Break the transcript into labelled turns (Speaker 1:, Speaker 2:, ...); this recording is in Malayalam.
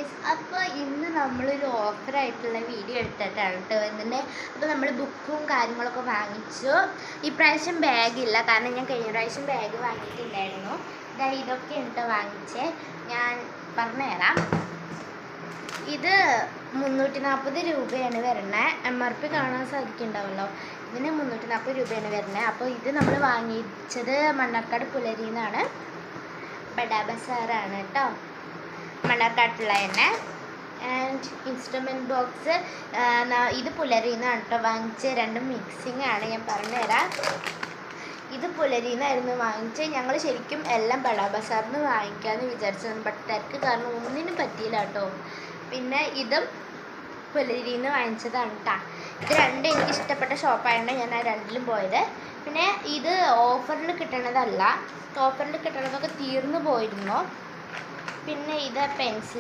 Speaker 1: ഗൈസ്, അപ്പോൾ ഇന്ന് നമ്മളൊരു ഓഫറായിട്ടുള്ള വീഡിയോ എടുത്തിട്ടാണ് കേട്ടോ ഇതിൻ്റെ. അപ്പോൾ നമ്മൾ ബുക്കും കാര്യങ്ങളൊക്കെ വാങ്ങിച്ചു. ഇപ്രാവശ്യം ബാഗില്ല, കാരണം ഞാൻ കഴിഞ്ഞ പ്രാവശ്യം ബാഗ് വാങ്ങിയിട്ടുണ്ടായിരുന്നു. ഇതൊക്കെ ഉണ്ട് വാങ്ങിച്ചേ, ഞാൻ പറഞ്ഞുതരാം. ഇത് 340 രൂപയാണ് വരുന്നത്. MRP കാണാൻ സാധിക്കുന്നുണ്ടാവുമല്ലോ. ഇതിന് 340 രൂപയാണ് വരുന്നത്. അപ്പോൾ ഇത് നമ്മൾ വാങ്ങിച്ചത് മണ്ണാർക്കാട് പുലരിന്നാണ്, ബഡാ ബസാറാണ് കേട്ടോ, മണ്ണാർക്കാട്ടുള്ള തന്നെ. ആൻഡ് ഇൻസ്ട്രുമെൻറ്റ് ബോക്സ് ഇത് പുലരിന്നാണ് കേട്ടോ വാങ്ങിച്ചത്. രണ്ടും മിക്സിങ് ആണ്, ഞാൻ പറഞ്ഞുതരാം. ഇത് പുലരിന്നായിരുന്നു വാങ്ങിച്ചത്. ഞങ്ങൾ ശരിക്കും എല്ലാം ബഡാ ബസാറിൽ നിന്ന് വാങ്ങിക്കാമെന്ന് വിചാരിച്ചത്, ബട്ട് തിരക്ക് കാരണം ഒന്നിനും പറ്റിയില്ല കേട്ടോ. പിന്നെ ഇതും പുലരിന്ന് വാങ്ങിച്ചതാണ് കേട്ടോ. ഇത് രണ്ടും എനിക്ക് ഇഷ്ടപ്പെട്ട ഷോപ്പായതുകൊണ്ട് ഞാൻ ആ രണ്ടിലും പോയത്. പിന്നെ ഇത് ഓഫറിൽ കിട്ടണതല്ല, ഓഫറിൽ കിട്ടണതൊക്കെ തീർന്നു പോയിരുന്നു. പിന്നെ ഇത് പെൻസിൽ